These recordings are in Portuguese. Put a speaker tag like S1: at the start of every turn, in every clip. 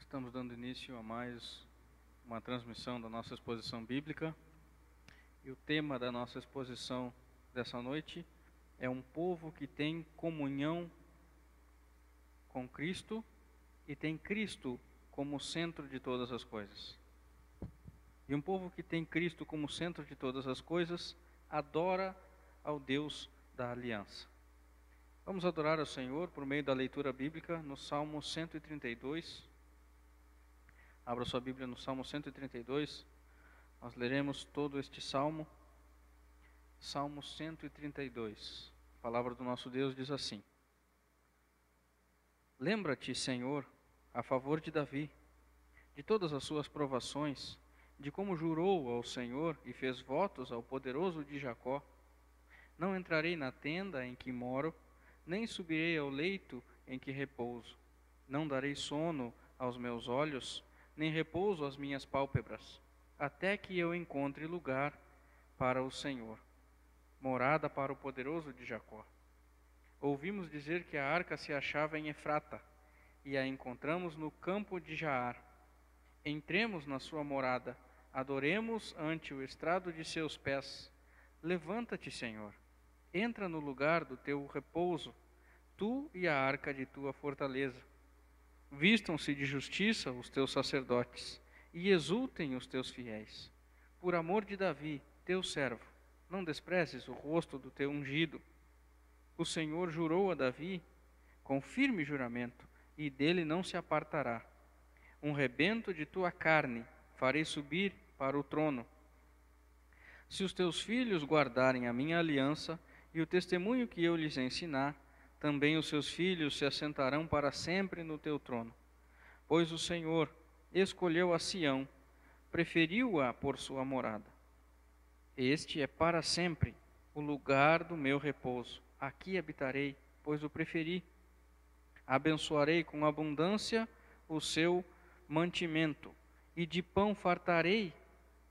S1: Estamos dando início a mais uma transmissão da nossa exposição bíblica. E o tema da nossa exposição dessa noite é um povo que tem comunhão com Cristo e tem Cristo como centro de todas as coisas. E um povo que tem Cristo como centro de todas as coisas adora ao Deus da aliança. Vamos adorar ao Senhor por meio da leitura bíblica no Salmo 132. Abra sua Bíblia no Salmo 132. Nós leremos todo este salmo. Salmo 132. A palavra do nosso Deus diz assim: Lembra-te, Senhor, a favor de Davi, de todas as suas provações, de como jurou ao Senhor e fez votos ao poderoso de Jacó. Não entrarei na tenda em que moro, nem subirei ao leito em que repouso. Não darei sono aos meus olhos, nem repouso às minhas pálpebras, até que eu encontre lugar para o Senhor, morada para o poderoso de Jacó. Ouvimos dizer que a arca se achava em Efrata, e a encontramos no campo de Jaar. Entremos na sua morada, adoremos ante o estrado de seus pés. Levanta-te, Senhor, entra no lugar do teu repouso, tu e a arca de tua fortaleza. Vistam-se de justiça os teus sacerdotes, e exultem os teus fiéis. Por amor de Davi, teu servo, não desprezes o rosto do teu ungido. O Senhor jurou a Davi com firme juramento, e dele não se apartará. Um rebento de tua carne farei subir para o trono. Se os teus filhos guardarem a minha aliança e o testemunho que eu lhes ensinar, também os seus filhos se assentarão para sempre no teu trono. Pois o Senhor escolheu a Sião, preferiu-a por sua morada. Este é para sempre o lugar do meu repouso. Aqui habitarei, pois o preferi. Abençoarei com abundância o seu mantimento, e de pão fartarei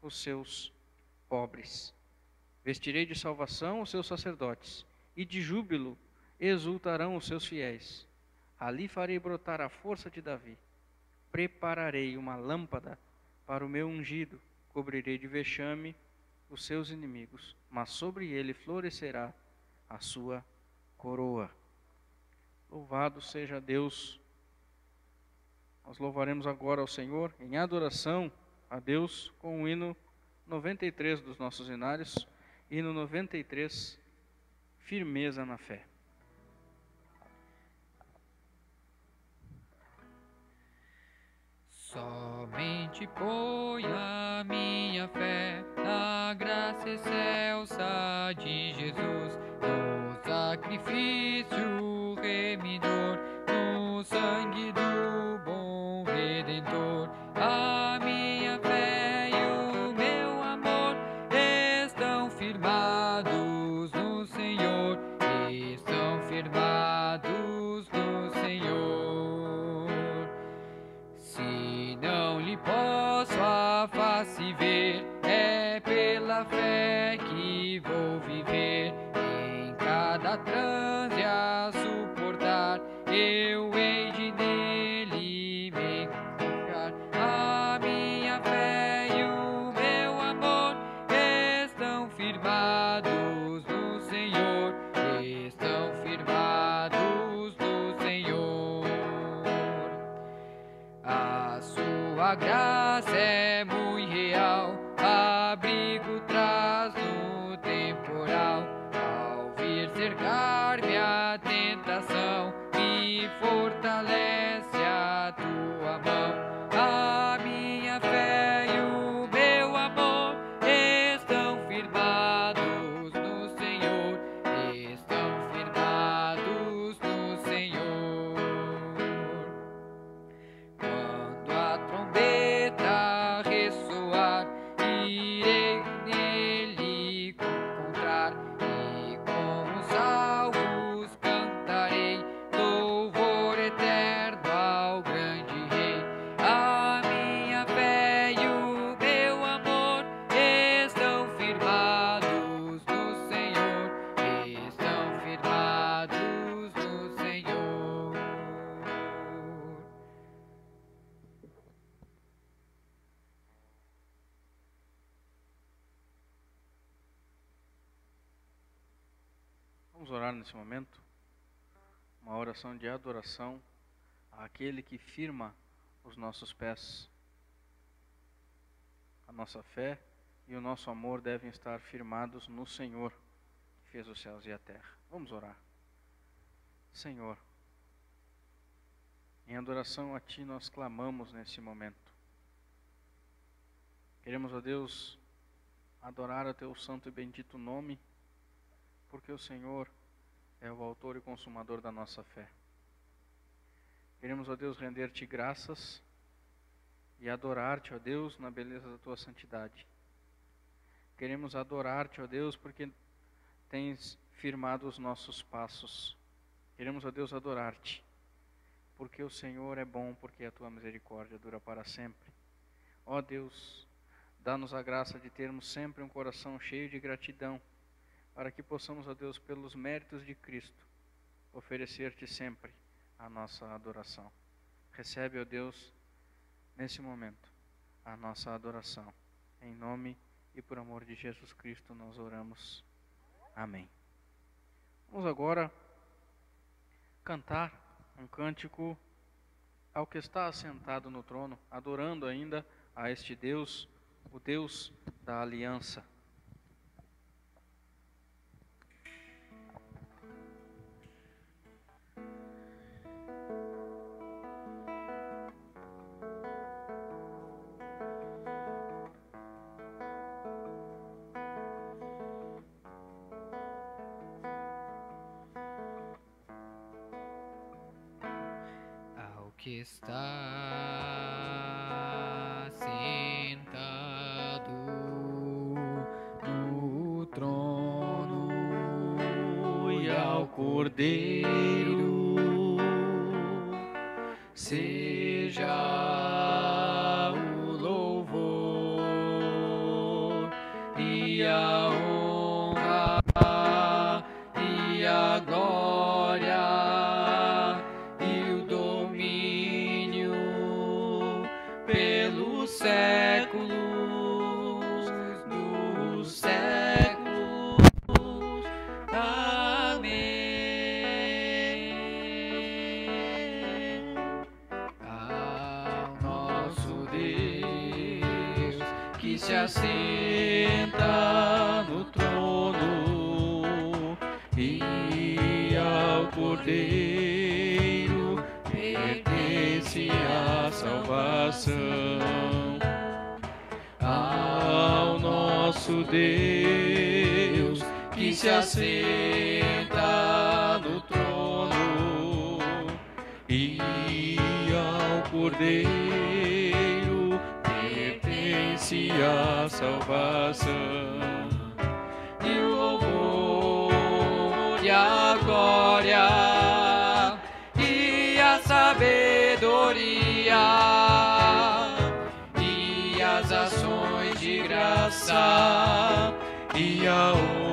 S1: os seus pobres. Vestirei de salvação os seus sacerdotes, e de júbilo exultarão os seus fiéis. Ali farei brotar a força de Davi. Prepararei uma lâmpada para o meu ungido, cobrirei de vexame os seus inimigos, mas sobre ele florescerá a sua coroa. Louvado seja Deus. Nós louvaremos agora ao Senhor em adoração a Deus com o hino 93 dos nossos hinários, hino 93, firmeza na fé.
S2: Somente ponho a minha fé na graça excelsa de Jesus, no sacrifício remidor, no sangue do bom Redentor. A minha fé e o meu amor estão firmados no Senhor, estão firmados no Senhor. Se não lhe posso a face ver, é pela fé que vou viver. Em cada transe a suportar, eu hei de nele me confiar. A minha fé e o meu amor estão firmados no Senhor, estão firmados no Senhor. A sua graça é muito real, abrigo traz no temporal. Ao vir cercar-me a tentação, me fortalece a tua mão. A minha fé e o meu amor estão firmados no Senhor, estão firmados no Senhor. Quando a trombeta ressoar, irei nele encontrar, e com os salvos cantarei louvor eterno
S1: Vamos orar nesse momento, uma oração de adoração àquele que firma os nossos pés. A nossa fé e o nosso amor devem estar firmados no Senhor, que fez os céus e a terra. Vamos orar. Senhor, em adoração a Ti nós clamamos nesse momento. Queremos, ó Deus, adorar a Teu santo e bendito nome, porque o Senhor é o autor e consumador da nossa fé. Queremos, ó Deus, render-Te graças e adorar-Te, ó Deus, na beleza da Tua santidade. Queremos adorar-Te, ó Deus, porque Tens firmado os nossos passos. Queremos, ó Deus, adorar-Te, porque o Senhor é bom, porque a Tua misericórdia dura para sempre. Ó Deus, dá-nos a graça de termos sempre um coração cheio de gratidão, para que possamos, ó Deus, pelos méritos de Cristo, oferecer-Te sempre a nossa adoração. Recebe, ó Deus, nesse momento, a nossa adoração. Em nome e por amor de Jesus Cristo nós oramos. Amém. Vamos agora cantar um cântico ao que está assentado no trono, adorando ainda a este Deus, o Deus da aliança.
S2: Que está sentado no trono e ao Cordeiro seja o louvor e a honra e a glória pelos séculos dos séculos. Amém. Ao nosso Deus que se assenta no trono e ao Cordeiro pertence a salvação. Ao nosso Deus que se assenta no trono e ao Cordeiro pertence a salvação. E o louvor e a glória e a sabedoria e as ações de graça e a honra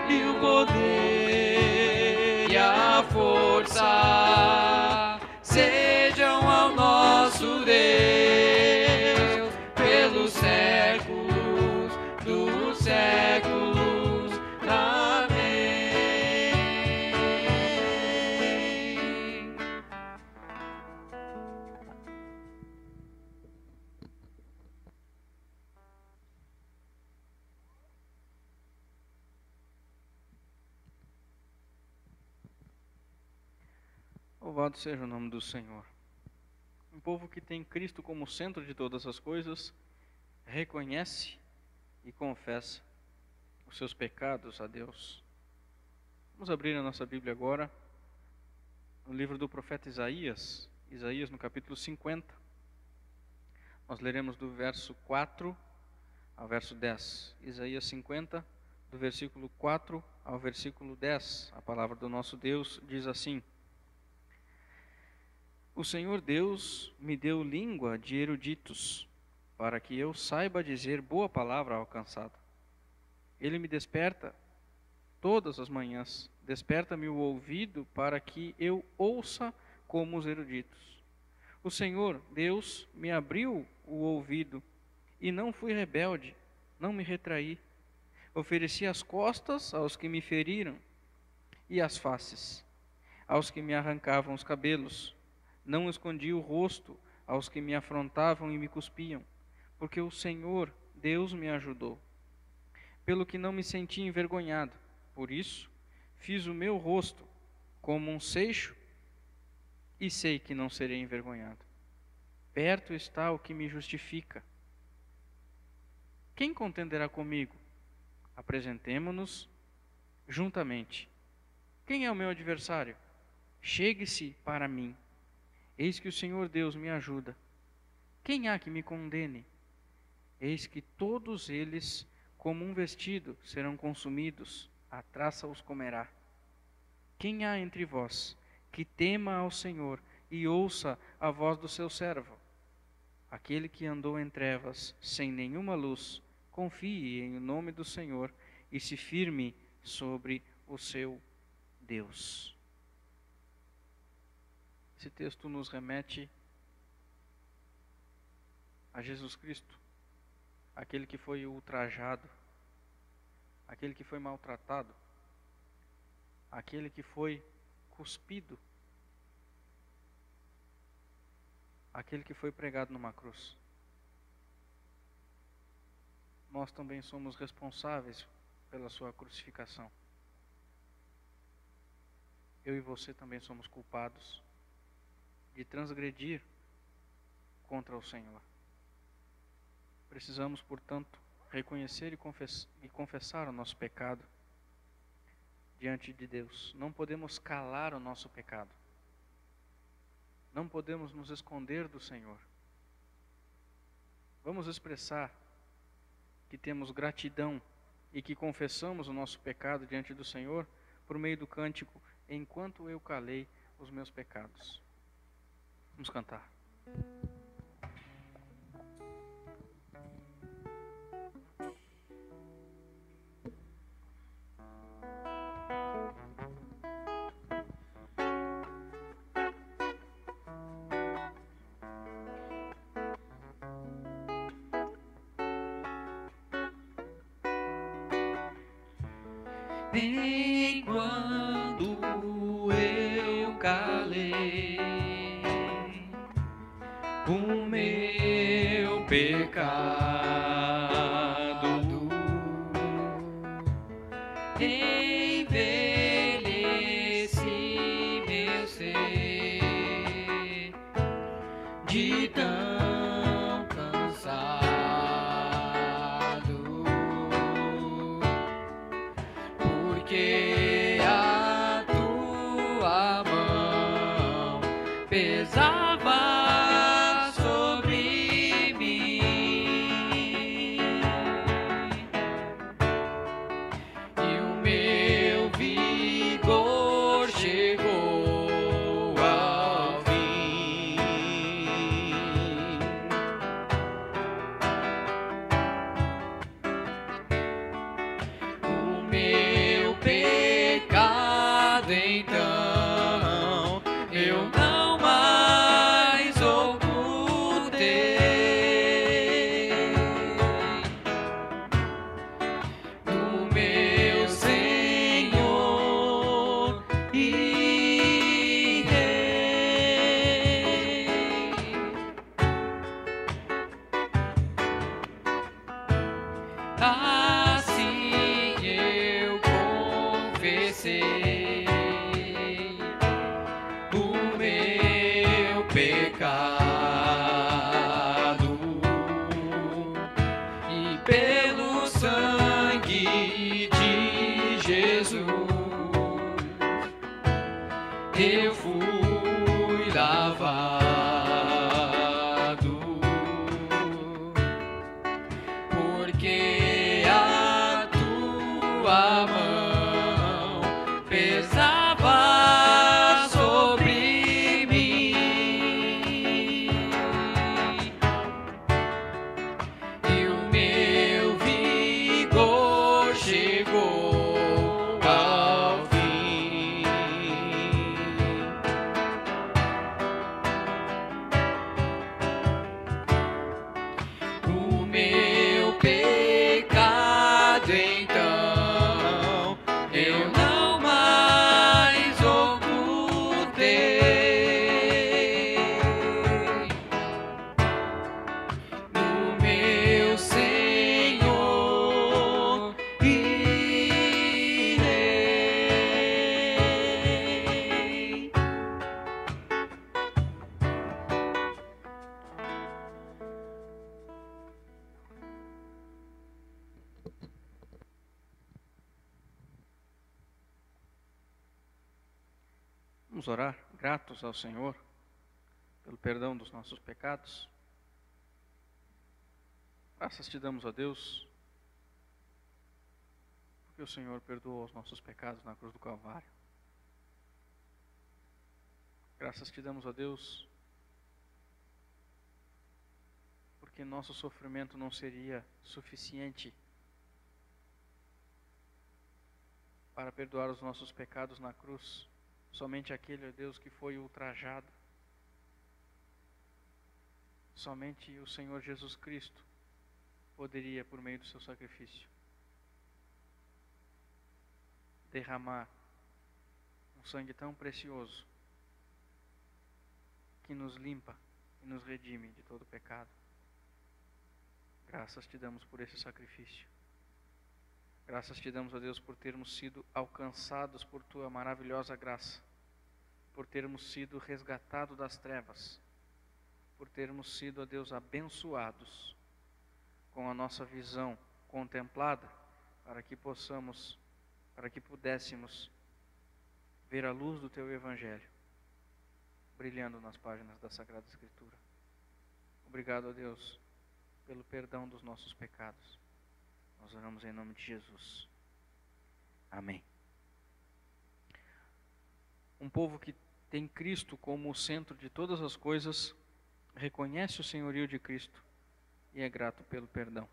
S2: e o poder e a força sejam ao nosso Deus pelos séculos dos séculos. Amém.
S1: Louvado seja o nome do Senhor. Um povo que tem Cristo como centro de todas as coisas, reconhece e confessa os seus pecados a Deus. Vamos abrir a nossa Bíblia agora no livro do profeta Isaías, Isaías no capítulo 50. Nós leremos do verso 4 ao verso 10. Isaías 50, do versículo 4 ao versículo 10. A palavra do nosso Deus diz assim: O Senhor Deus me deu língua de eruditos, para que eu saiba dizer boa palavra ao cansado. Ele me desperta todas as manhãs, desperta-me o ouvido para que eu ouça como os eruditos. O Senhor Deus me abriu o ouvido, e não fui rebelde, não me retraí. Ofereci as costas aos que me feriram e as faces aos que me arrancavam os cabelos. Não escondi o rosto aos que me afrontavam e me cuspiam, porque o Senhor, Deus, me ajudou. Pelo que não me senti envergonhado. Por isso, fiz o meu rosto como um seixo e sei que não serei envergonhado. Perto está o que me justifica. Quem contenderá comigo? Apresentemo-nos juntamente. Quem é o meu adversário? Chegue-se para mim. Eis que o Senhor Deus me ajuda. Quem há que me condene? Eis que todos eles, como um vestido, serão consumidos, a traça os comerá. Quem há entre vós que tema ao Senhor e ouça a voz do seu servo? Aquele que andou em trevas, sem nenhuma luz, confie em o nome do Senhor e se firme sobre o seu Deus. Esse texto nos remete a Jesus Cristo, aquele que foi ultrajado, aquele que foi maltratado, aquele que foi cuspido, aquele que foi pregado numa cruz. Nós também somos responsáveis pela sua crucificação. Eu e você também somos culpados de transgredir contra o Senhor. Precisamos, portanto, reconhecer e confessar o nosso pecado diante de Deus. Não podemos calar o nosso pecado. Não podemos nos esconder do Senhor. Vamos expressar que temos gratidão e que confessamos o nosso pecado diante do Senhor por meio do cântico Enquanto eu calei os meus pecados. Vamos cantar.
S2: Enquanto eu calei o meu pecado, envelheci meu ser de tão cansado. Porque a tua mão pesava sobre mim e o meu vigor chegou ao fim. O meu pecado, então, eu não mais ocultei. Do meu Senhor e Rei. Assim eu confessei o meu pecado e pelo sangue de Jesus eu fui lavado. Porque
S1: Vamos orar, gratos ao Senhor, pelo perdão dos nossos pecados. Graças te damos a Deus, porque o Senhor perdoou os nossos pecados na cruz do Calvário. Graças te damos a Deus, porque nosso sofrimento não seria suficiente para perdoar os nossos pecados na cruz. Somente aquele, ó Deus, que foi ultrajado. Somente o Senhor Jesus Cristo poderia, por meio do seu sacrifício, derramar um sangue tão precioso que nos limpa e nos redime de todo pecado. Graças te damos por esse sacrifício. Graças te damos, ó Deus, por termos sido alcançados por tua maravilhosa graça, por termos sido resgatados das trevas, por termos sido, ó Deus, abençoados com a nossa visão contemplada, para que pudéssemos ver a luz do teu Evangelho brilhando nas páginas da Sagrada Escritura. Obrigado, ó Deus, pelo perdão dos nossos pecados. Nós oramos em nome de Jesus. Amém. Um povo que tem Cristo como o centro de todas as coisas, reconhece o senhorio de Cristo e é grato pelo perdão.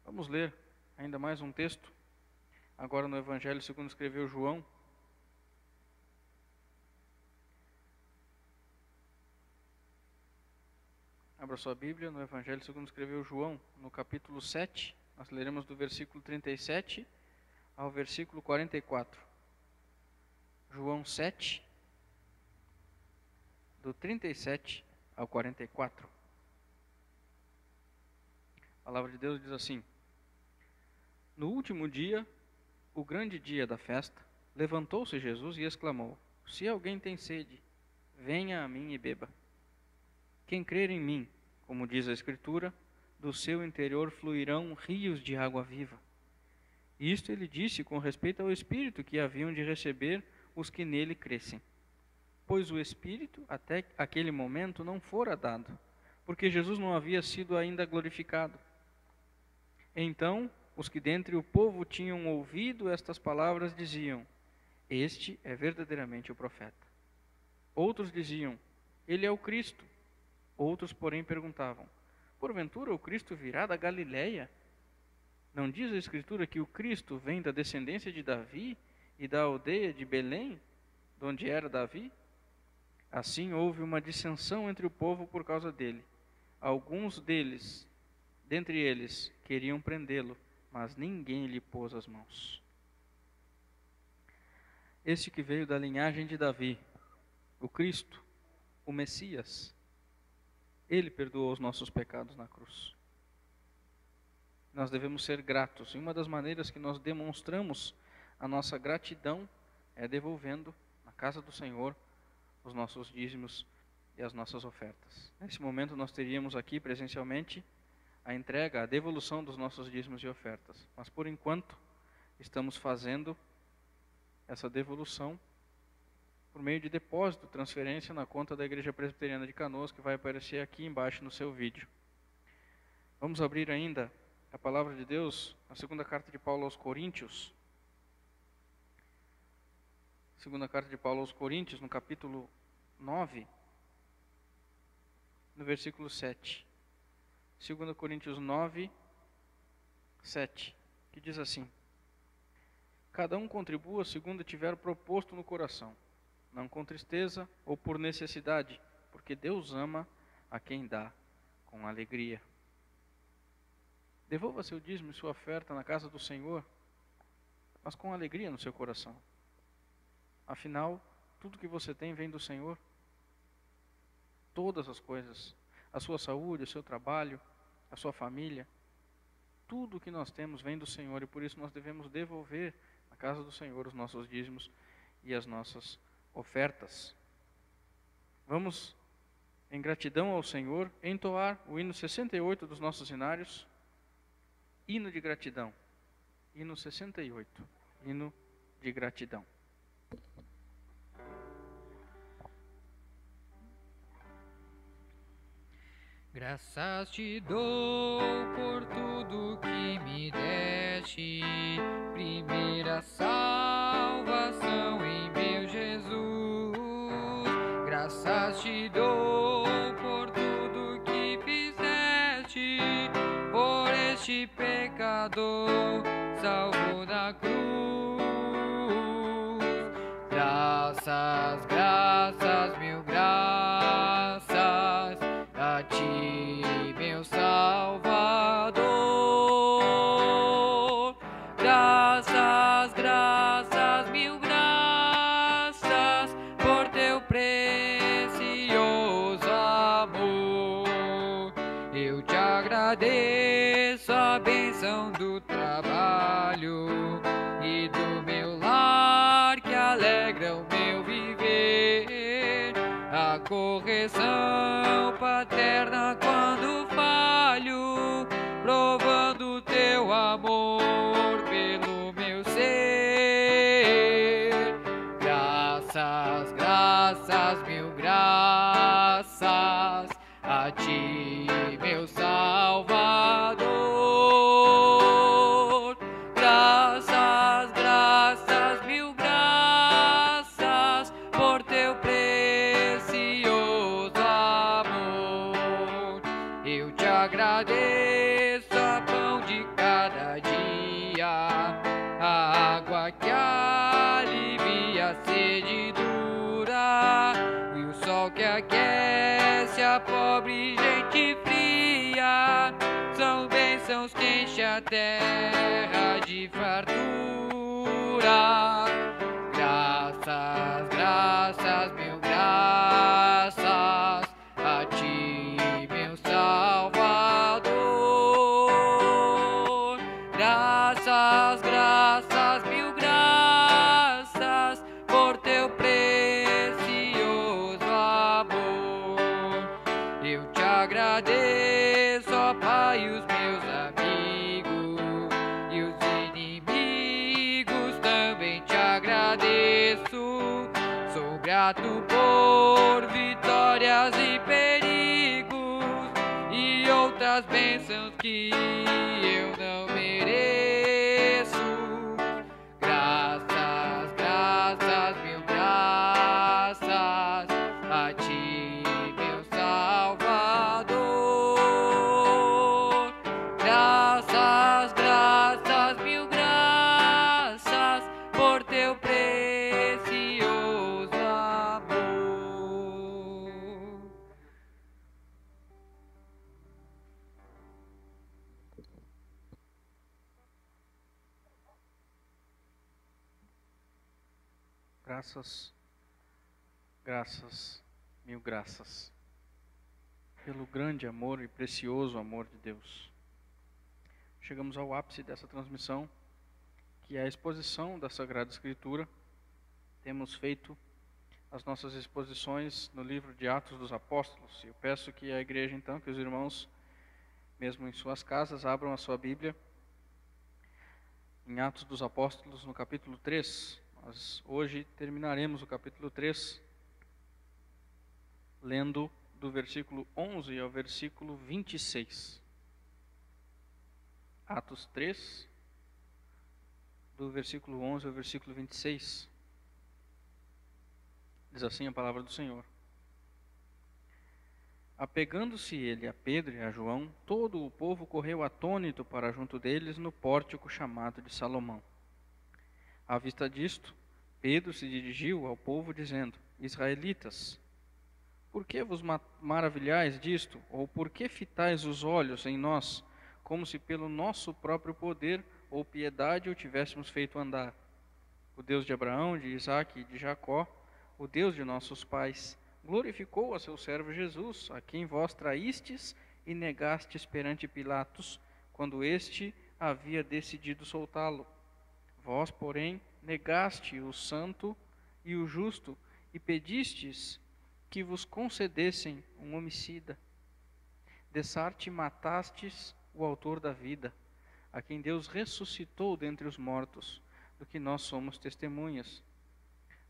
S1: Vamos ler ainda mais um texto, agora no Evangelho segundo escreveu João. Abra sua Bíblia no Evangelho segundo escreveu João, no capítulo 7, nós leremos do versículo 37 ao versículo 44. João 7, do 37 ao 44. A palavra de Deus diz assim: No último dia, o grande dia da festa, levantou-se Jesus e exclamou: Se alguém tem sede, venha a mim e beba. Quem crer em mim, como diz a Escritura, do seu interior fluirão rios de água viva. Isto ele disse com respeito ao Espírito que haviam de receber os que nele crescem. Pois o Espírito, até aquele momento, não fora dado, porque Jesus não havia sido ainda glorificado. Então, os que dentre o povo tinham ouvido estas palavras diziam: Este é verdadeiramente o profeta. Outros diziam: Ele é o Cristo. Outros, porém, perguntavam: Porventura o Cristo virá da Galileia? Não diz a Escritura que o Cristo vem da descendência de Davi e da aldeia de Belém, de onde era Davi? Assim houve uma dissensão entre o povo por causa dele. Alguns deles, dentre eles, queriam prendê-lo, mas ninguém lhe pôs as mãos. Este que veio da linhagem de Davi, o Cristo, o Messias, ele perdoou os nossos pecados na cruz. Nós devemos ser gratos, e uma das maneiras que nós demonstramos a nossa gratidão é devolvendo na casa do Senhor os nossos dízimos e as nossas ofertas. Nesse momento nós teríamos aqui presencialmente a entrega, a devolução dos nossos dízimos e ofertas. Mas por enquanto estamos fazendo essa devolução por meio de depósito, transferência na conta da Igreja Presbiteriana de Canoas, que vai aparecer aqui embaixo no seu vídeo. Vamos abrir ainda a palavra de Deus na segunda carta de Paulo aos Coríntios. Segunda carta de Paulo aos Coríntios, no capítulo 9, no versículo 7. 2 Coríntios 9, 7, que diz assim: Cada um contribua segundo tiver proposto no coração, não com tristeza ou por necessidade, porque Deus ama a quem dá com alegria. Devolva seu dízimo e sua oferta na casa do Senhor, mas com alegria no seu coração. Afinal, tudo que você tem vem do Senhor. Todas as coisas, a sua saúde, o seu trabalho, a sua família, tudo o que nós temos vem do Senhor, e por isso nós devemos devolver na casa do Senhor os nossos dízimos e as nossas ofertas. Vamos, em gratidão ao Senhor, entoar o hino 68 dos nossos hinários, hino de gratidão, hino 68, hino de gratidão.
S2: Graças te dou por tudo que me deste, primeira salvação em meu Jesus. Graças te dou por tudo que fizeste, por este pecador salvo da cruz. Graças, graças, mil graças a ti, meu Salvador. Graças, graças, mil graças por teu precioso amor. Eu te agradeço a bênção do trabalho e do meu lar que alegra o meu viver, a correção paterna quando falho, provando teu amor pelo meu ser. Graças, graças, mil graças a ti, meu Salvador. Graças, graças, mil graças por teu precioso amor. Eu te agradeço a pão de cada dia, a água que alivia a sede dura e o sol que aquece a pobre gente fria. São bênçãos que enchem a terra de fartura. Graças, graças, mil graças a ti, meu Salvador. Graças, graças, mil graças por teu precioso amor. Eu te agradeço, ó Pai, os meus amigos e os inimigos também te agradeço. Sou grato por vitórias e perigos e outras bênçãos que eu não mereço. Graças, graças, mil graças a ti, meu Salvador. Graças, graças, mil graças por teu precioso amor.
S1: Graças, graças, mil graças pelo grande amor e precioso amor de Deus. Chegamos ao ápice dessa transmissão, que é a exposição da Sagrada Escritura. Temos feito as nossas exposições no livro de Atos dos Apóstolos. Eu peço que a igreja, então, que os irmãos, mesmo em suas casas, abram a sua Bíblia em Atos dos Apóstolos, no capítulo 3. Nós hoje terminaremos o capítulo 3, lendo do versículo 11 ao versículo 26. Atos 3, do versículo 11 ao versículo 26. Diz assim a palavra do Senhor. Apegando-se ele a Pedro e a João, todo o povo correu atônito para junto deles no pórtico chamado de Salomão. À vista disto, Pedro se dirigiu ao povo dizendo: Israelitas, por que vos maravilhais disto? Ou por que fitais os olhos em nós, como se pelo nosso próprio poder ou piedade o tivéssemos feito andar? O Deus de Abraão, de Isaque e de Jacó, o Deus de nossos pais, glorificou a seu servo Jesus, a quem vós traístes e negastes perante Pilatos, quando este havia decidido soltá-lo. Vós, porém, negaste o santo e o justo e pedistes que vos concedessem um homicida. Dessarte matastes o autor da vida, a quem Deus ressuscitou dentre os mortos, do que nós somos testemunhas.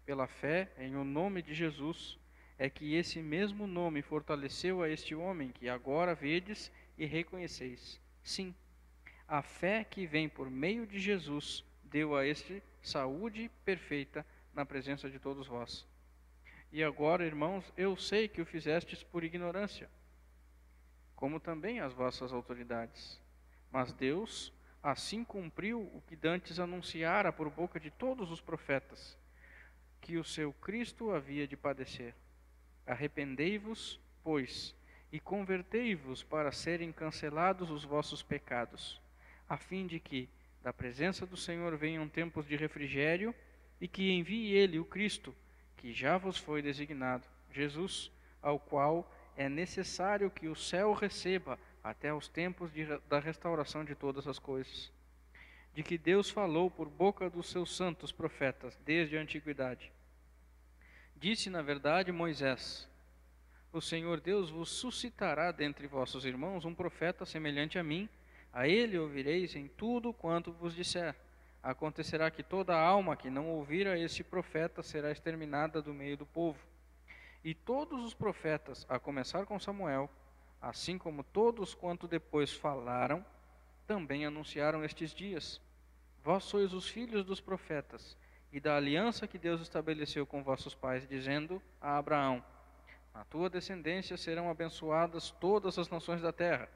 S1: Pela fé em o nome de Jesus, é que esse mesmo nome fortaleceu a este homem que agora vedes e reconheceis. Sim, a fé que vem por meio de Jesus deu a este saúde perfeita na presença de todos vós. E agora, irmãos, eu sei que o fizestes por ignorância, como também as vossas autoridades. Mas Deus assim cumpriu o que dantes anunciara por boca de todos os profetas, que o seu Cristo havia de padecer. Arrependei-vos, pois, e convertei-vos para serem cancelados os vossos pecados, a fim de que, da presença do Senhor venham tempos de refrigério, e que envie Ele, o Cristo, que já vos foi designado, Jesus, ao qual é necessário que o céu receba até os tempos da restauração de todas as coisas, de que Deus falou por boca dos seus santos profetas desde a antiguidade. Disse, na verdade, Moisés: o Senhor Deus vos suscitará dentre vossos irmãos um profeta semelhante a mim, a ele ouvireis em tudo quanto vos disser. Acontecerá que toda alma que não ouvir a esse profeta será exterminada do meio do povo. E todos os profetas, a começar com Samuel, assim como todos quanto depois falaram, também anunciaram estes dias. Vós sois os filhos dos profetas, e da aliança que Deus estabeleceu com vossos pais, dizendo a Abraão: na tua descendência serão abençoadas todas as nações da terra.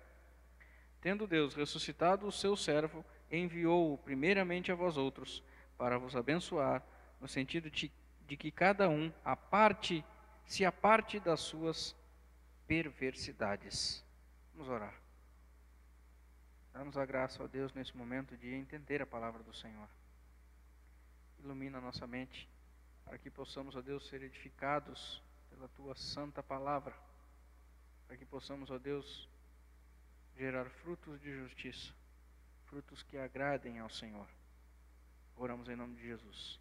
S1: Tendo Deus ressuscitado o seu servo, enviou-o primeiramente a vós outros, para vos abençoar, no sentido de que cada um se aparte das suas perversidades. Vamos orar. Dá-nos a graça, ó Deus, nesse momento de entender a palavra do Senhor. Ilumina a nossa mente, para que possamos, ó Deus, ser edificados pela tua santa palavra, para que possamos, ó Deus, gerar frutos de justiça, frutos que agradem ao Senhor. Oramos em nome de Jesus.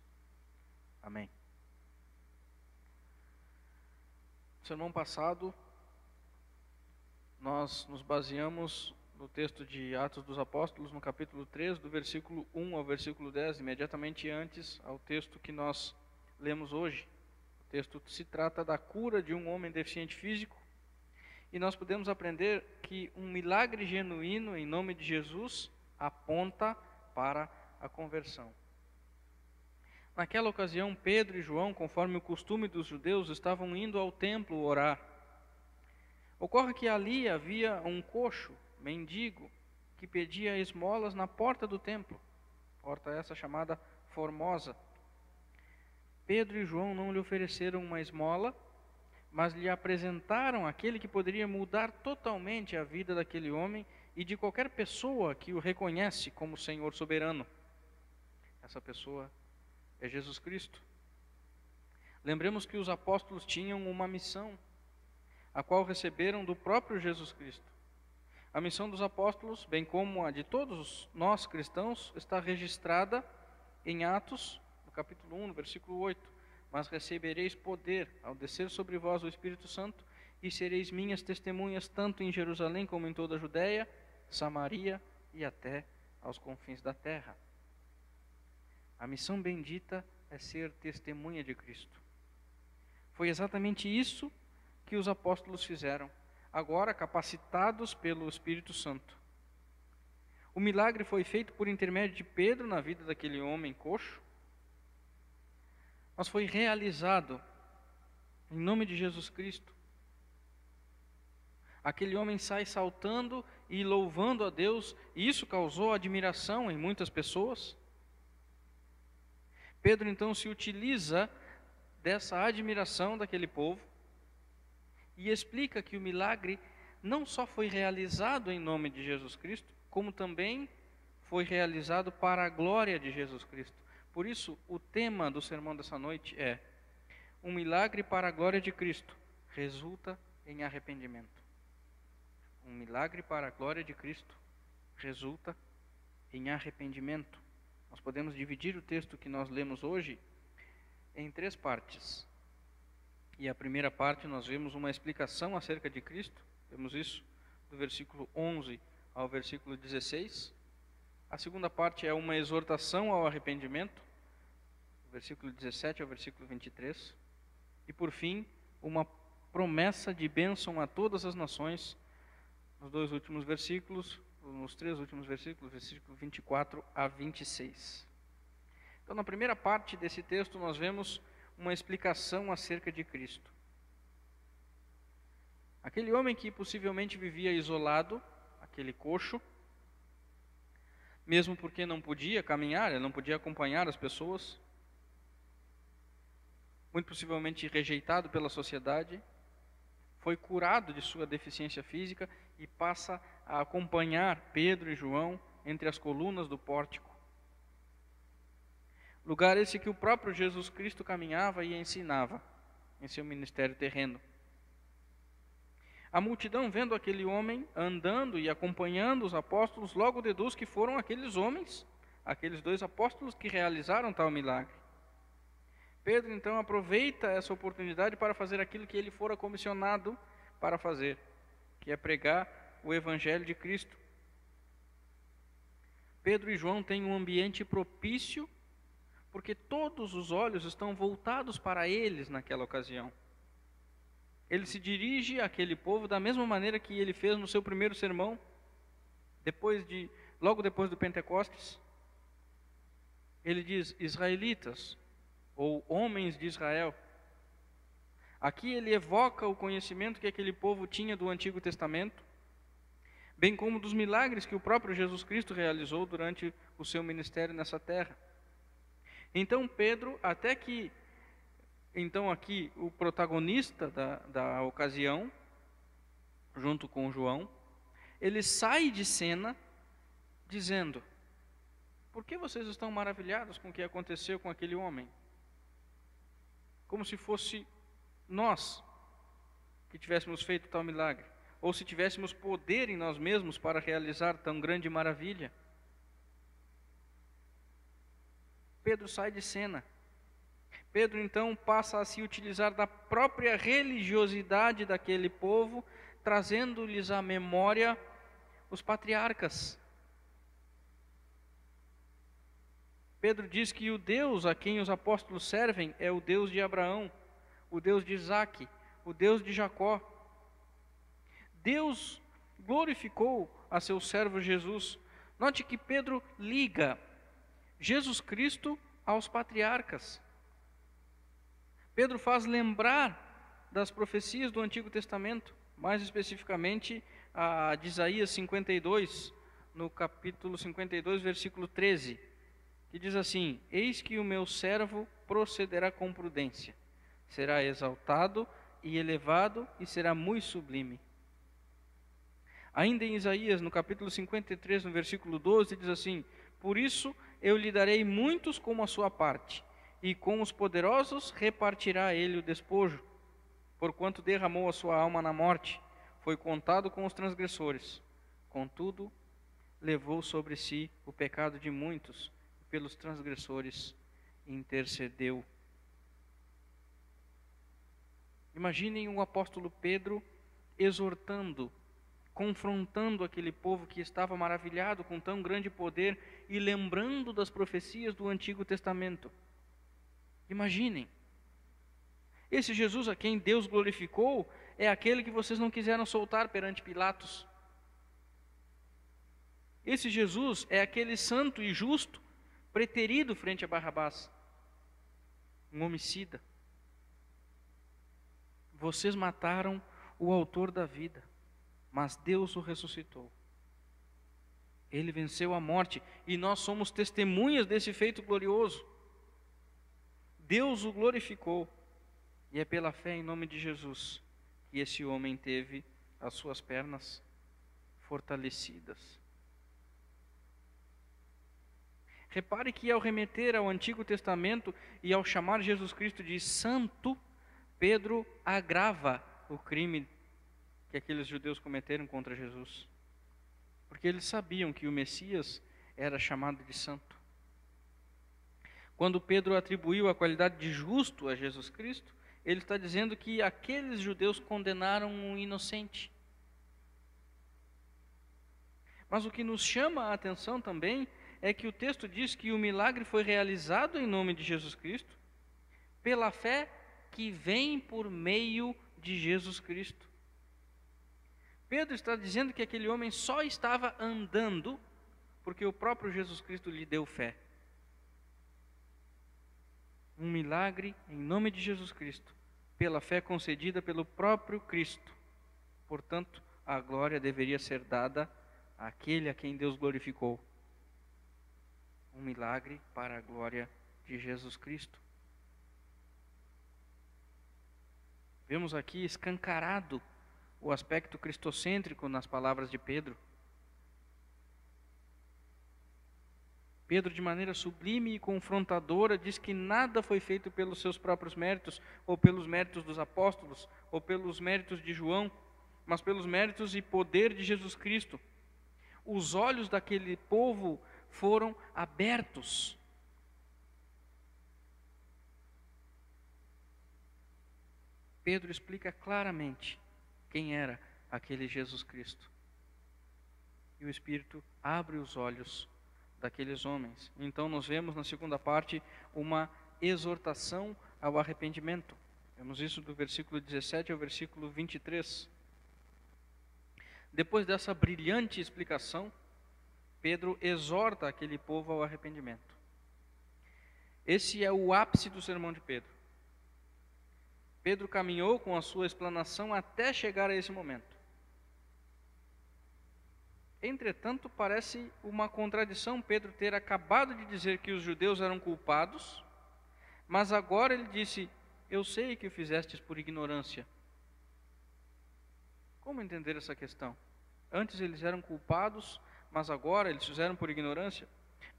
S1: Amém. No sermão passado, nós nos baseamos no texto de Atos dos Apóstolos, no capítulo 3, do versículo 1 ao versículo 10, imediatamente antes ao texto que nós lemos hoje. O texto se trata da cura de um homem deficiente físico, e nós podemos aprender que um milagre genuíno em nome de Jesus aponta para a conversão. Naquela ocasião, Pedro e João, conforme o costume dos judeus, estavam indo ao templo orar. Ocorre que ali havia um coxo, mendigo, que pedia esmolas na porta do templo, porta essa chamada Formosa. Pedro e João não lhe ofereceram uma esmola, mas lhe apresentaram aquele que poderia mudar totalmente a vida daquele homem e de qualquer pessoa que o reconhece como Senhor soberano. Essa pessoa é Jesus Cristo. Lembremos que os apóstolos tinham uma missão, a qual receberam do próprio Jesus Cristo. A missão dos apóstolos, bem como a de todos nós cristãos, está registrada em Atos, no capítulo 1, no versículo 8. Mas recebereis poder ao descer sobre vós o Espírito Santo, e sereis minhas testemunhas tanto em Jerusalém como em toda a Judéia, Samaria e até aos confins da terra. A missão bendita é ser testemunha de Cristo. Foi exatamente isso que os apóstolos fizeram, agora capacitados pelo Espírito Santo. O milagre foi feito por intermédio de Pedro na vida daquele homem coxo, mas foi realizado em nome de Jesus Cristo. Aquele homem sai saltando e louvando a Deus, e isso causou admiração em muitas pessoas. Pedro então se utiliza dessa admiração daquele povo e explica que o milagre não só foi realizado em nome de Jesus Cristo, como também foi realizado para a glória de Jesus Cristo. Por isso, o tema do sermão dessa noite é: um milagre para a glória de Cristo resulta em arrependimento. Um milagre para a glória de Cristo resulta em arrependimento. Nós podemos dividir o texto que nós lemos hoje em 3 partes. E a primeira parte nós vemos uma explicação acerca de Cristo. Vemos isso do versículo 11 ao versículo 16. A segunda parte é uma exortação ao arrependimento, do versículo 17 ao versículo 23. E por fim, uma promessa de bênção a todas as nações, nos dois últimos versículos, nos três últimos versículos, versículo 24 a 26. Então, na primeira parte desse texto, nós vemos uma explicação acerca de Cristo. Aquele homem que possivelmente vivia isolado, aquele coxo, mesmo porque não podia caminhar, ele não podia acompanhar as pessoas, muito possivelmente rejeitado pela sociedade, foi curado de sua deficiência física e passa a acompanhar Pedro e João entre as colunas do pórtico. Lugar esse que o próprio Jesus Cristo caminhava e ensinava em seu ministério terreno. A multidão, vendo aquele homem andando e acompanhando os apóstolos, logo deduz que foram aqueles homens, aqueles dois apóstolos que realizaram tal milagre. Pedro, então, aproveita essa oportunidade para fazer aquilo que ele fora comissionado para fazer, que é pregar o Evangelho de Cristo. Pedro e João têm um ambiente propício, porque todos os olhos estão voltados para eles naquela ocasião. Ele se dirige àquele povo da mesma maneira que ele fez no seu primeiro sermão, logo depois do Pentecostes. Ele diz: israelitas, ou homens de Israel. Aqui ele evoca o conhecimento que aquele povo tinha do Antigo Testamento, bem como dos milagres que o próprio Jesus Cristo realizou durante o seu ministério nessa terra. Então Pedro, aqui o protagonista da ocasião, junto com João, ele sai de cena dizendo: por que vocês estão maravilhados com o que aconteceu com aquele homem? Como se fosse nós que tivéssemos feito tal milagre, ou se tivéssemos poder em nós mesmos para realizar tão grande maravilha. Pedro sai de cena. Pedro então passa a se utilizar da própria religiosidade daquele povo, trazendo-lhes à memória os patriarcas. Pedro diz que o Deus a quem os apóstolos servem é o Deus de Abraão, o Deus de Isaque, o Deus de Jacó. Deus glorificou a seu servo Jesus. Note que Pedro liga Jesus Cristo aos patriarcas. Pedro faz lembrar das profecias do Antigo Testamento, mais especificamente a de Isaías 52, no capítulo 52, versículo 13, que diz assim: eis que o meu servo procederá com prudência, será exaltado e elevado e será muito sublime. Ainda em Isaías, no capítulo 53, no versículo 12, diz assim: por isso eu lhe darei muitos como a sua parte, e com os poderosos repartirá ele o despojo, porquanto derramou a sua alma na morte, foi contado com os transgressores. Contudo, levou sobre si o pecado de muitos, e pelos transgressores intercedeu. Imaginem o apóstolo Pedro exortando, confrontando aquele povo que estava maravilhado com tão grande poder e lembrando das profecias do Antigo Testamento. Imaginem, esse Jesus a quem Deus glorificou é aquele que vocês não quiseram soltar perante Pilatos. Esse Jesus é aquele santo e justo preterido frente a Barrabás, um homicida. Vocês mataram o autor da vida, mas Deus o ressuscitou. Ele venceu a morte e nós somos testemunhas desse feito glorioso. Deus o glorificou e é pela fé em nome de Jesus que esse homem teve as suas pernas fortalecidas. Repare que ao remeter ao Antigo Testamento e ao chamar Jesus Cristo de santo, Pedro agrava o crime que aqueles judeus cometeram contra Jesus, porque eles sabiam que o Messias era chamado de santo. Quando Pedro atribuiu a qualidade de justo a Jesus Cristo, ele está dizendo que aqueles judeus condenaram um inocente. Mas o que nos chama a atenção também é que o texto diz que o milagre foi realizado em nome de Jesus Cristo, pela fé que vem por meio de Jesus Cristo. Pedro está dizendo que aquele homem só estava andando porque o próprio Jesus Cristo lhe deu fé. Um milagre em nome de Jesus Cristo, pela fé concedida pelo próprio Cristo. Portanto, a glória deveria ser dada àquele a quem Deus glorificou. Um milagre para a glória de Jesus Cristo. Vemos aqui escancarado o aspecto cristocêntrico nas palavras de Pedro. Pedro, de maneira sublime e confrontadora, diz que nada foi feito pelos seus próprios méritos, ou pelos méritos dos apóstolos, ou pelos méritos de João, mas pelos méritos e poder de Jesus Cristo. Os olhos daquele povo foram abertos. Pedro explica claramente quem era aquele Jesus Cristo. E o Espírito abre os olhos daqueles homens. Então nós vemos na segunda parte uma exortação ao arrependimento. Vemos isso do versículo 17 ao versículo 23. Depois dessa brilhante explicação, Pedro exorta aquele povo ao arrependimento. Esse é o ápice do sermão de Pedro. Pedro caminhou com a sua explanação até chegar a esse momento. Entretanto, parece uma contradição Pedro ter acabado de dizer que os judeus eram culpados, mas agora ele disse: eu sei que o fizestes por ignorância. Como entender essa questão? Antes eles eram culpados, mas agora eles fizeram por ignorância?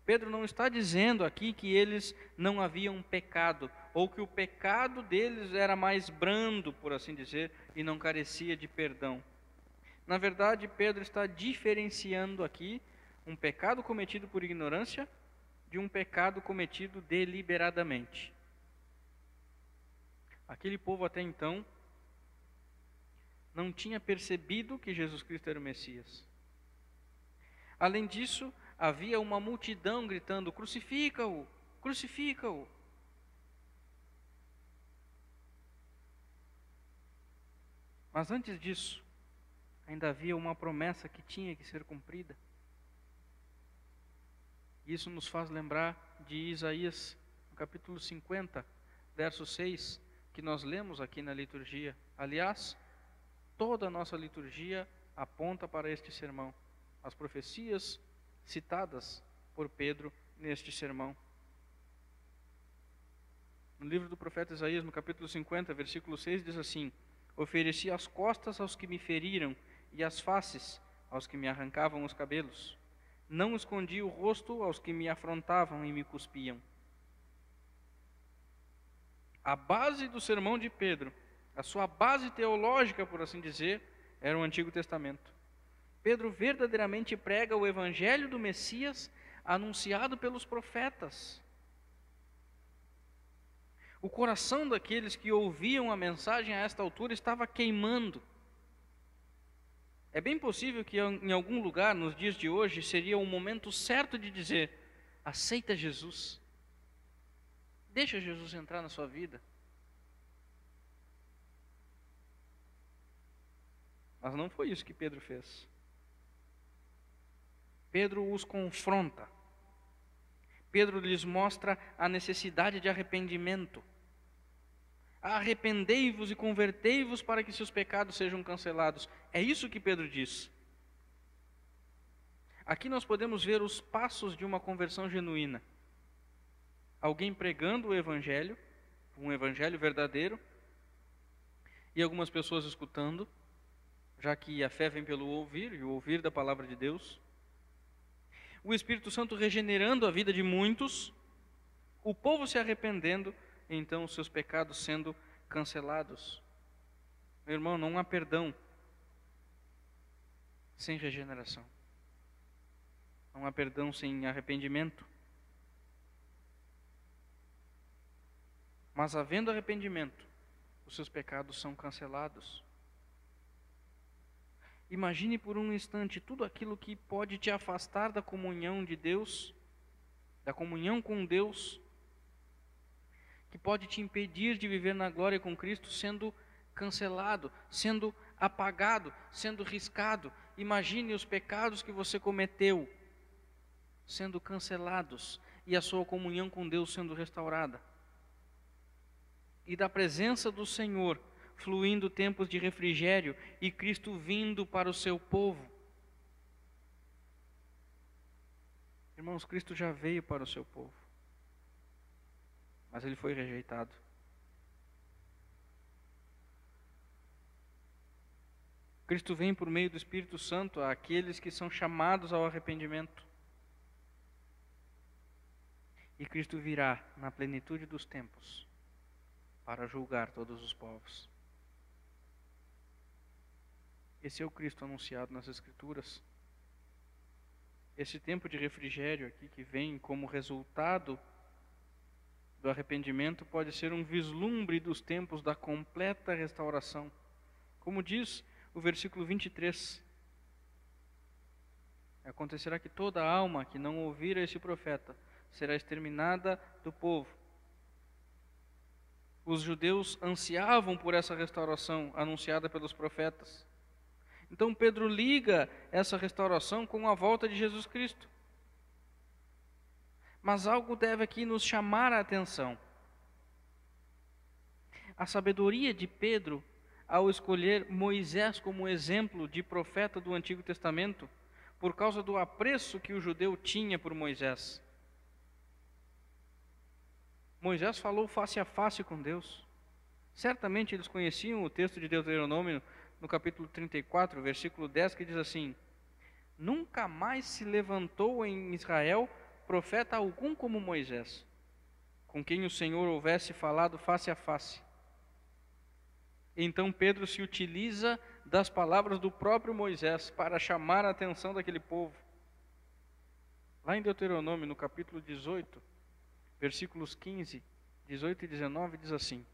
S1: Pedro não está dizendo aqui que eles não haviam pecado, ou que o pecado deles era mais brando, por assim dizer, e não carecia de perdão. Na verdade, Pedro está diferenciando aqui um pecado cometido por ignorância de um pecado cometido deliberadamente. Aquele povo até então não tinha percebido que Jesus Cristo era o Messias. Além disso, havia uma multidão gritando: crucifica-o, crucifica-o. Mas antes disso, ainda havia uma promessa que tinha que ser cumprida. Isso nos faz lembrar de Isaías, no capítulo 50, verso 6, que nós lemos aqui na liturgia. Aliás, toda a nossa liturgia aponta para este sermão, as profecias citadas por Pedro neste sermão. No livro do profeta Isaías, no capítulo 50, versículo 6, diz assim: ofereci as costas aos que me feriram, e as faces aos que me arrancavam os cabelos. Não escondi o rosto aos que me afrontavam e me cuspiam. A base do sermão de Pedro, a sua base teológica, por assim dizer, era o Antigo Testamento. Pedro verdadeiramente prega o evangelho do Messias anunciado pelos profetas. O coração daqueles que ouviam a mensagem a esta altura estava queimando. É bem possível que em algum lugar, nos dias de hoje, seria o momento certo de dizer: aceita Jesus. Deixa Jesus entrar na sua vida. Mas não foi isso que Pedro fez. Pedro os confronta. Pedro lhes mostra a necessidade de arrependimento. Arrependei-vos e convertei-vos para que seus pecados sejam cancelados. É isso que Pedro diz. Aqui nós podemos ver os passos de uma conversão genuína. Alguém pregando o evangelho, um evangelho verdadeiro, e algumas pessoas escutando, já que a fé vem pelo ouvir, e o ouvir da palavra de Deus. O Espírito Santo regenerando a vida de muitos, o povo se arrependendo, então os seus pecados sendo cancelados. Meu irmão, não há perdão sem regeneração. Não há perdão sem arrependimento. Mas havendo arrependimento, os seus pecados são cancelados. Imagine por um instante tudo aquilo que pode te afastar da comunhão de Deus, da comunhão com Deus. que pode te impedir de viver na glória com Cristo, sendo cancelado, sendo apagado, sendo riscado. Imagine os pecados que você cometeu sendo cancelados e a sua comunhão com Deus sendo restaurada. E da presença do Senhor fluindo tempos de refrigério e Cristo vindo para o seu povo. Irmãos, Cristo já veio para o seu povo, mas ele foi rejeitado. Cristo vem por meio do Espírito Santo àqueles que são chamados ao arrependimento. E Cristo virá na plenitude dos tempos para julgar todos os povos. Esse é o Cristo anunciado nas Escrituras. Esse tempo de refrigério aqui que vem como resultado do arrependimento pode ser um vislumbre dos tempos da completa restauração. Como diz o versículo 23, acontecerá que toda alma que não ouvir a esse profeta será exterminada do povo. Os judeus ansiavam por essa restauração anunciada pelos profetas. Então Pedro liga essa restauração com a volta de Jesus Cristo. Mas algo deve aqui nos chamar a atenção. A sabedoria de Pedro ao escolher Moisés como exemplo de profeta do Antigo Testamento, por causa do apreço que o judeu tinha por Moisés. Moisés falou face a face com Deus. Certamente eles conheciam o texto de Deuteronômio, no capítulo 34, versículo 10, que diz assim: nunca mais se levantou em Israel profeta algum como Moisés, com quem o Senhor houvesse falado face a face. Então Pedro se utiliza das palavras do próprio Moisés para chamar a atenção daquele povo. Lá em Deuteronômio, no capítulo 18, versículos 15, 18 e 19, diz assim: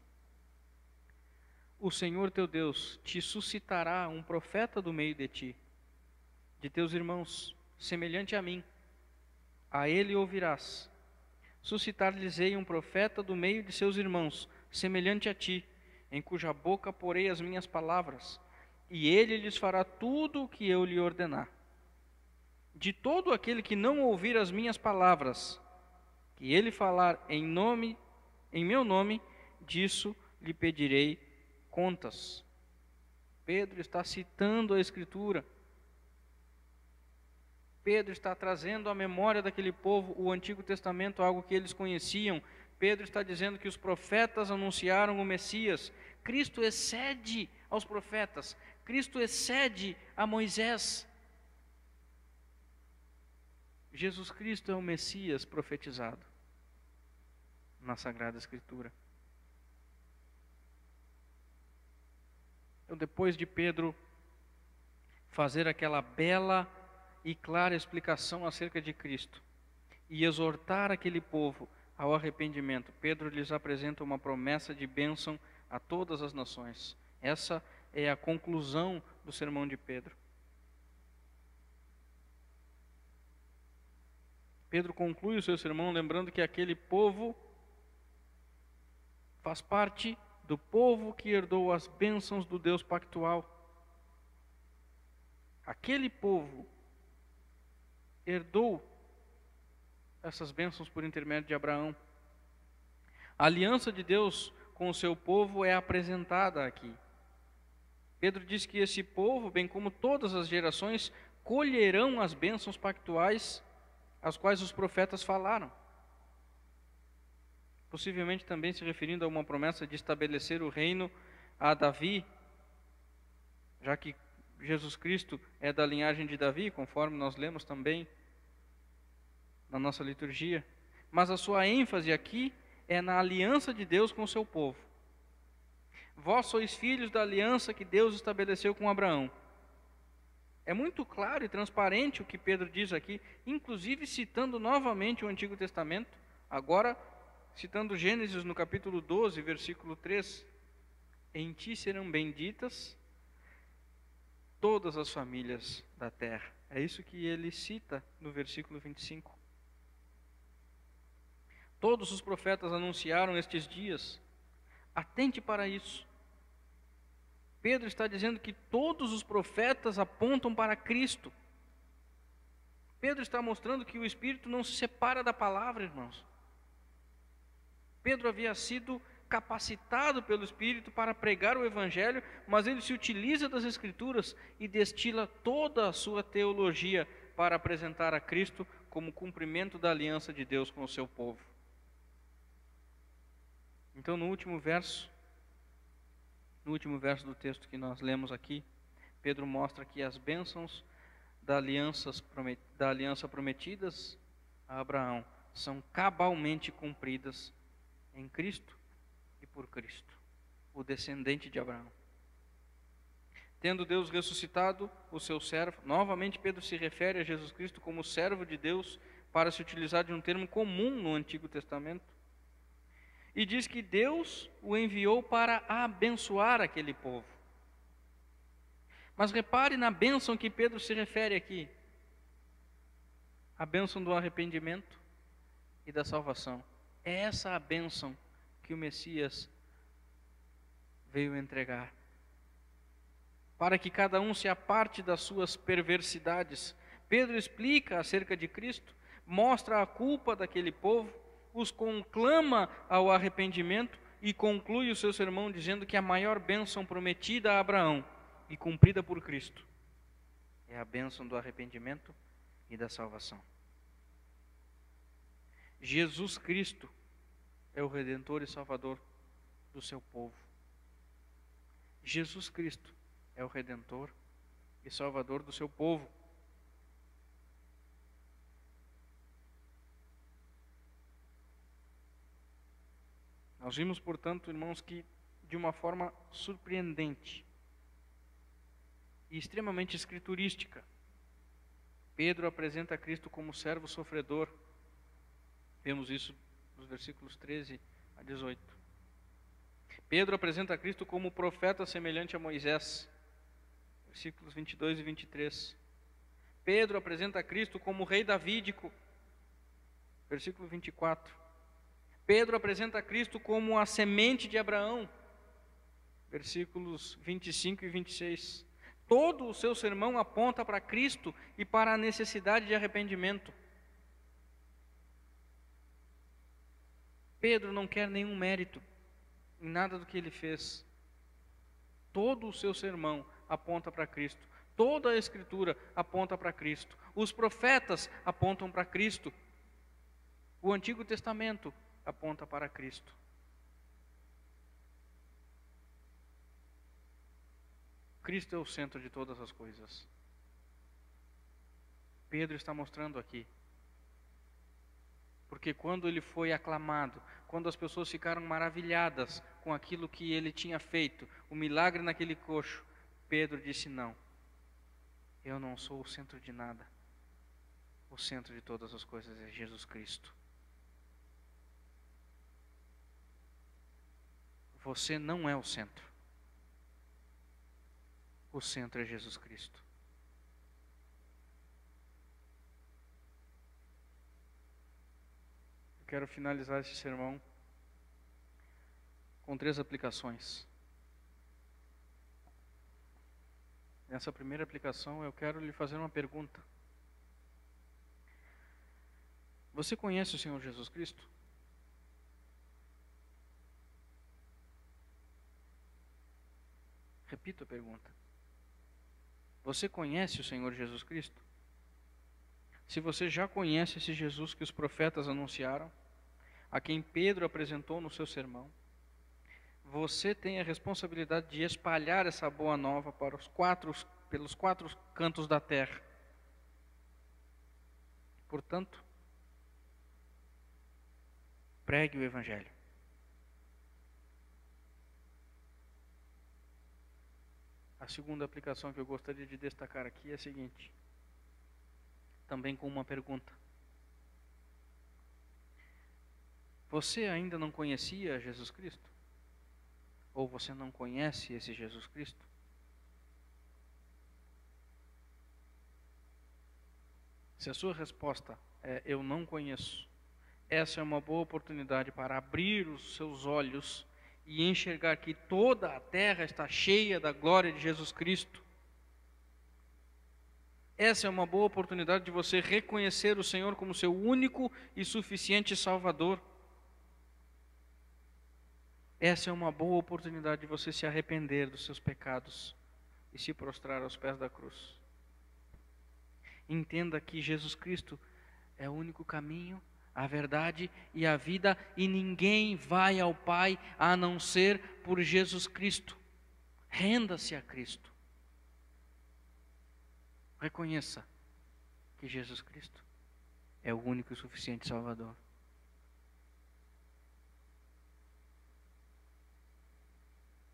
S1: o Senhor teu Deus te suscitará um profeta do meio de ti, de teus irmãos, semelhante a mim. A ele ouvirás. Suscitar-lhes-ei um profeta do meio de seus irmãos, semelhante a ti, em cuja boca porei as minhas palavras, e ele lhes fará tudo o que eu lhe ordenar. De todo aquele que não ouvir as minhas palavras, que ele falar em meu nome, disso lhe pedirei contas. Pedro está citando a Escritura. Pedro está trazendo à memória daquele povo o Antigo Testamento, algo que eles conheciam. Pedro está dizendo que os profetas anunciaram o Messias. Cristo excede aos profetas. Cristo excede a Moisés. Jesus Cristo é o Messias profetizado na Sagrada Escritura. Então, depois de Pedro fazer aquela bela e clara explicação acerca de Cristo e exortar aquele povo ao arrependimento, Pedro lhes apresenta uma promessa de bênção a todas as nações. Essa é a conclusão do sermão de Pedro. Pedro conclui o seu sermão lembrando que aquele povo faz parte do povo que herdou as bênçãos do Deus pactual. Aquele povo herdou essas bênçãos por intermédio de Abraão. A aliança de Deus com o seu povo é apresentada aqui. Pedro diz que esse povo, bem como todas as gerações, colherão as bênçãos pactuais as quais os profetas falaram. Possivelmente também se referindo a uma promessa de estabelecer o reino a Davi, já que Jesus Cristo é da linhagem de Davi, conforme nós lemos também na nossa liturgia. Mas a sua ênfase aqui é na aliança de Deus com o seu povo. Vós sois filhos da aliança que Deus estabeleceu com Abraão. É muito claro e transparente o que Pedro diz aqui, inclusive citando novamente o Antigo Testamento, agora citando Gênesis no capítulo 12, versículo 3. Em ti serão benditas todas as famílias da terra. É isso que ele cita no versículo 25. Todos os profetas anunciaram estes dias. Atente para isso. Pedro está dizendo que todos os profetas apontam para Cristo. Pedro está mostrando que o Espírito não se separa da palavra, irmãos. Pedro havia sido capacitado pelo Espírito para pregar o Evangelho, mas ele se utiliza das Escrituras e destila toda a sua teologia para apresentar a Cristo como cumprimento da aliança de Deus com o seu povo. Então, no último verso do texto que nós lemos aqui, Pedro mostra que as bênçãos da aliança prometidas a Abraão são cabalmente cumpridas em Cristo e por Cristo, o descendente de Abraão. Tendo Deus ressuscitado o seu servo, novamente Pedro se refere a Jesus Cristo como servo de Deus, para se utilizar de um termo comum no Antigo Testamento, e diz que Deus o enviou para abençoar aquele povo. Mas repare na bênção que Pedro se refere aqui, a bênção do arrependimento e da salvação. É essa a bênção que o Messias veio entregar, para que cada um se aparte das suas perversidades. Pedro explica acerca de Cristo, mostra a culpa daquele povo, os conclama ao arrependimento e conclui o seu sermão dizendo que a maior bênção prometida a Abraão e cumprida por Cristo é a bênção do arrependimento e da salvação. Jesus Cristo é o Redentor e Salvador do seu povo. Jesus Cristo é o Redentor e Salvador do seu povo. Nós vimos, portanto, irmãos, que de uma forma surpreendente e extremamente escriturística, Pedro apresenta Cristo como servo sofredor. Vemos isso nos versículos 13 a 18. Pedro apresenta Cristo como profeta semelhante a Moisés, versículos 22 e 23. Pedro apresenta Cristo como rei davídico, versículo 24. Pedro apresenta Cristo como a semente de Abraão, versículos 25 e 26. Todo o seu sermão aponta para Cristo e para a necessidade de arrependimento. Pedro não quer nenhum mérito em nada do que ele fez. Todo o seu sermão aponta para Cristo. Toda a Escritura aponta para Cristo. Os profetas apontam para Cristo. O Antigo Testamento aponta para Cristo. Cristo é o centro de todas as coisas. Pedro está mostrando aqui. Porque quando ele foi aclamado, quando as pessoas ficaram maravilhadas com aquilo que ele tinha feito, o milagre naquele coxo, Pedro disse: não, eu não sou o centro de nada. O centro de todas as coisas é Jesus Cristo. Você não é o centro. O centro é Jesus Cristo. Eu quero finalizar esse sermão com 3 aplicações. Nessa primeira aplicação, eu quero lhe fazer uma pergunta. Você conhece o Senhor Jesus Cristo? Repito a pergunta. Você conhece o Senhor Jesus Cristo? Se você já conhece esse Jesus que os profetas anunciaram, a quem Pedro apresentou no seu sermão, você tem a responsabilidade de espalhar essa boa nova pelos 4 cantos da terra. Portanto, pregue o Evangelho. A segunda aplicação que eu gostaria de destacar aqui é a seguinte, também com uma pergunta. Você ainda não conhecia Jesus Cristo? Ou você não conhece esse Jesus Cristo? Se a sua resposta é eu não conheço, Essa é uma boa oportunidade para abrir os seus olhos e enxergar que toda a terra está cheia da glória de Jesus Cristo. Essa é uma boa oportunidade de você reconhecer o Senhor como seu único e suficiente Salvador. Essa é uma boa oportunidade de você se arrepender dos seus pecados e se prostrar aos pés da cruz. Entenda que Jesus Cristo é o único caminho, a verdade e a vida, e ninguém vai ao Pai a não ser por Jesus Cristo. Renda-se a Cristo. Reconheça que Jesus Cristo é o único e suficiente Salvador.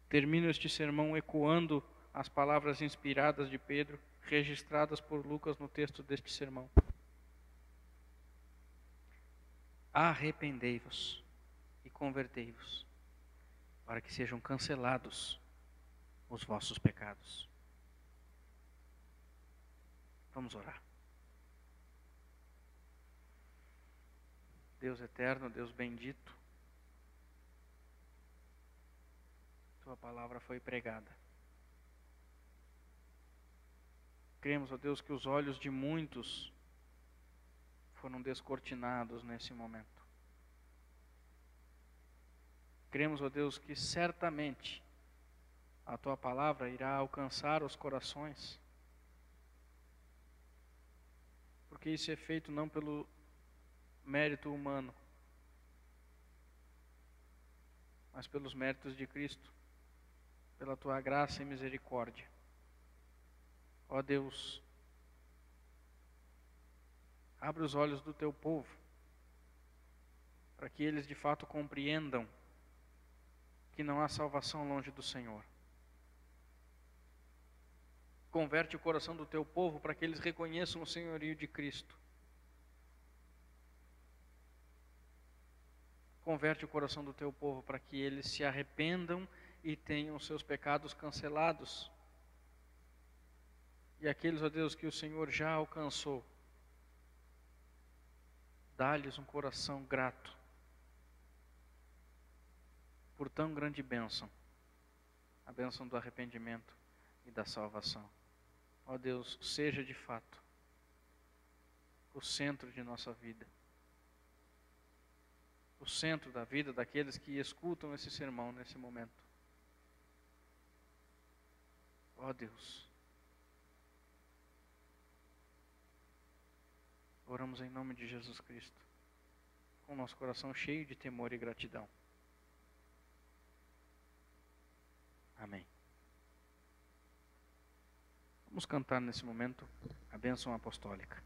S1: Termino este sermão ecoando as palavras inspiradas de Pedro, registradas por Lucas no texto deste sermão. Arrependei-vos e convertei-vos, para que sejam cancelados os vossos pecados. Vamos orar. Deus eterno, Deus bendito, Tua palavra foi pregada. Cremos, ó Deus, que os olhos de muitos foram descortinados nesse momento. Cremos, ó Deus, que certamente a Tua palavra irá alcançar os corações, porque isso é feito não pelo mérito humano, mas pelos méritos de Cristo, pela Tua graça e misericórdia. Ó Deus, abre os olhos do Teu povo, para que eles de fato compreendam que não há salvação longe do Senhor. Converte o coração do Teu povo para que eles reconheçam o senhorio de Cristo. Converte o coração do Teu povo para que eles se arrependam e tenham seus pecados cancelados. E aqueles, ó Deus, que o Senhor já alcançou, dá-lhes um coração grato por tão grande bênção, a bênção do arrependimento e da salvação. Ó Deus, seja de fato o centro de nossa vida, o centro da vida daqueles que escutam esse sermão nesse momento. Ó Deus, oramos em nome de Jesus Cristo, com nosso coração cheio de temor e gratidão. Amém. Vamos cantar nesse momento a bênção apostólica.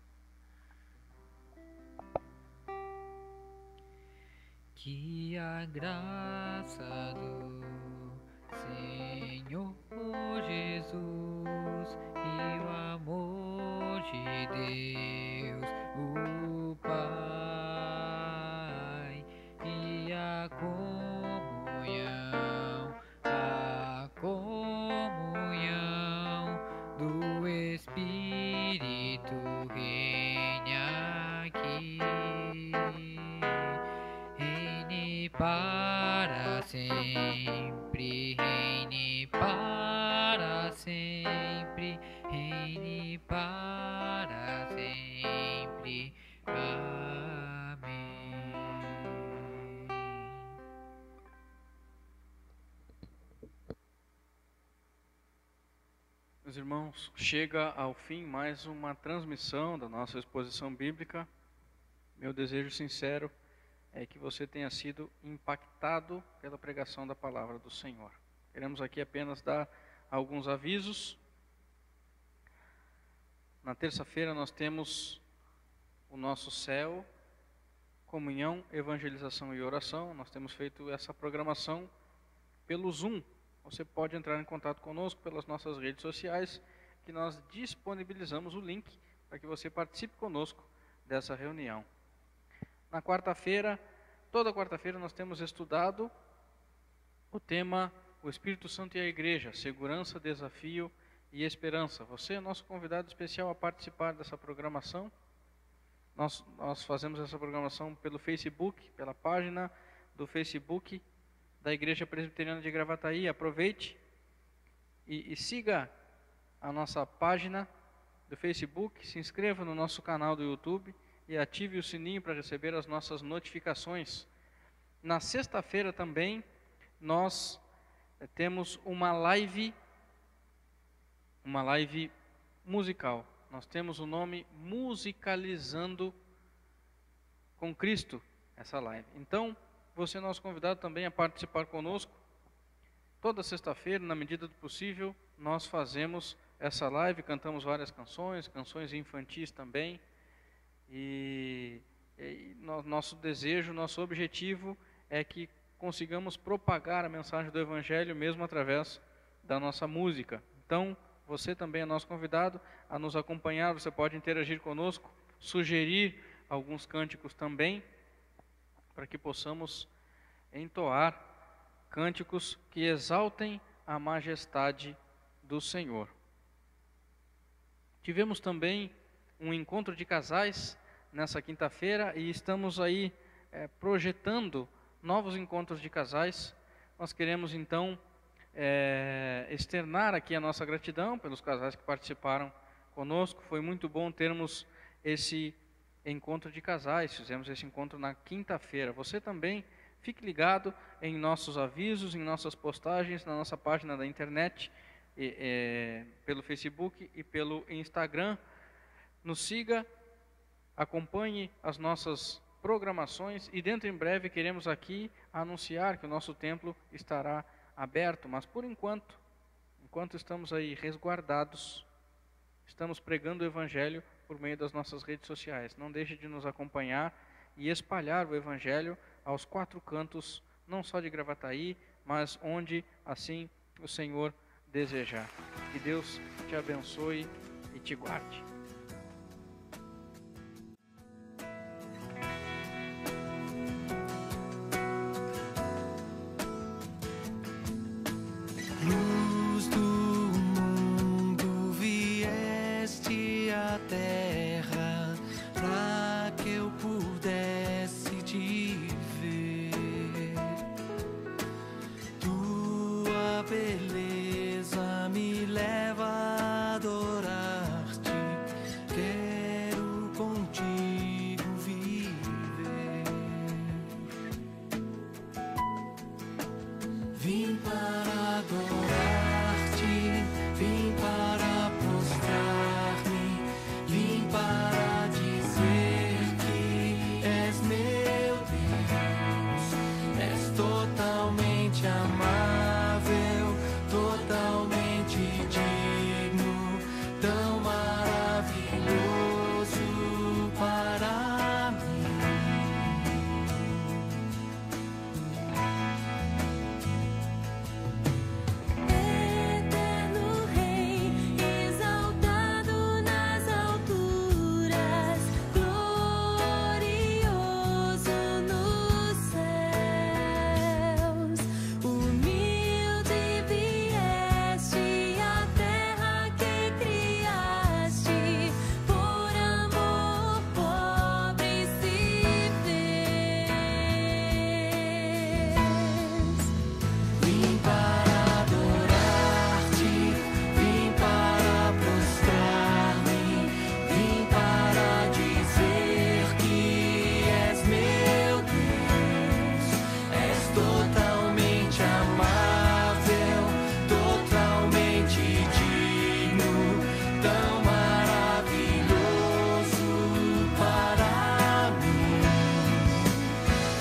S2: Que a graça do Senhor Jesus e o amor de Deus, o Pai, e a comunhão do Espírito reine aqui, reine para sempre, reine para sempre, reine para sempre. Amém.
S1: Meus irmãos, chega ao fim mais uma transmissão da nossa exposição bíblica. Meu desejo sincero é que você tenha sido impactado pela pregação da palavra do Senhor. Queremos aqui apenas dar alguns avisos. Na terça-feira nós temos o nosso céu, comunhão, evangelização e oração. Nós temos feito essa programação pelo Zoom. Você pode entrar em contato conosco pelas nossas redes sociais, que nós disponibilizamos o link para que você participe conosco dessa reunião. Na quarta-feira, toda quarta-feira nós temos estudado o tema O Espírito Santo e a Igreja, Segurança, Desafio e Esperança. Você é nosso convidado especial a participar dessa programação. Nós fazemos essa programação pelo Facebook, pela página do Facebook da Igreja Presbiteriana de Gravataí. Aproveite e siga a nossa página do Facebook, se inscreva no nosso canal do YouTube e ative o sininho para receber as nossas notificações. Na sexta-feira também nós temos uma live musical. Nós temos o nome Musicalizando com Cristo, essa live. Então, você é nosso convidado também a participar conosco. Toda sexta-feira, na medida do possível, nós fazemos essa live, cantamos várias canções infantis também. E nosso desejo, nosso objetivo é que consigamos propagar a mensagem do Evangelho mesmo através da nossa música. Então, você também é nosso convidado a nos acompanhar. Você pode interagir conosco, sugerir alguns cânticos também, para que possamos entoar cânticos que exaltem a majestade do Senhor. Tivemos também um encontro de casais nessa quinta-feira e estamos aí projetando novos encontros de casais. Nós queremos então externar aqui a nossa gratidão pelos casais que participaram conosco. Foi muito bom termos esse encontro de casais, fizemos esse encontro na quinta-feira. Você também fique ligado em nossos avisos, em nossas postagens, na nossa página da internet, pelo Facebook e pelo Instagram. Nos siga, acompanhe as nossas programações e dentro em breve queremos aqui anunciar que o nosso templo estará aberto, mas por enquanto estamos aí resguardados, estamos pregando o Evangelho por meio das nossas redes sociais. Não deixe de nos acompanhar e espalhar o Evangelho aos quatro cantos, não só de Gravataí, mas onde assim o Senhor desejar. Que Deus te abençoe e te guarde.
S3: Luz do mundo, vieste à terra para que eu pudesse te ver. Tua beleza me leva a adorar-te. Quero contigo viver. Vim para adorar-te, vim para prostrar-me, vim para dizer que és meu Deus, és totalmente amável, totalmente digno, tão maravilhoso para mim.
S4: Eterno Rei, exaltado nas alturas, glorioso nos céus, humilde vieste à terra que criaste, por amor pobre se fez.
S3: Vim para adorar-te, vim para prostrar-me, vim para dizer que és meu Deus, és totalmente amável, totalmente digno, tão maravilhoso para mim.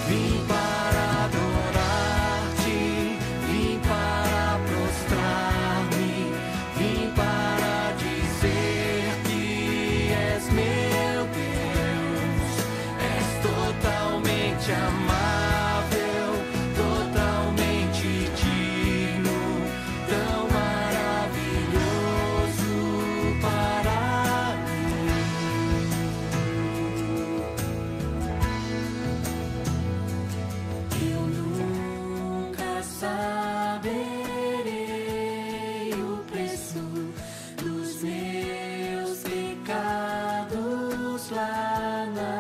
S3: Vim para adorar-te, vim para prostrar-me, vim para dizer que és meu Deus, és totalmente amável, totalmente digno, tão maravilhoso para mim. Eu nunca saberei o preço dos meus pecados lá na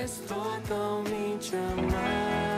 S3: és totalmente amado.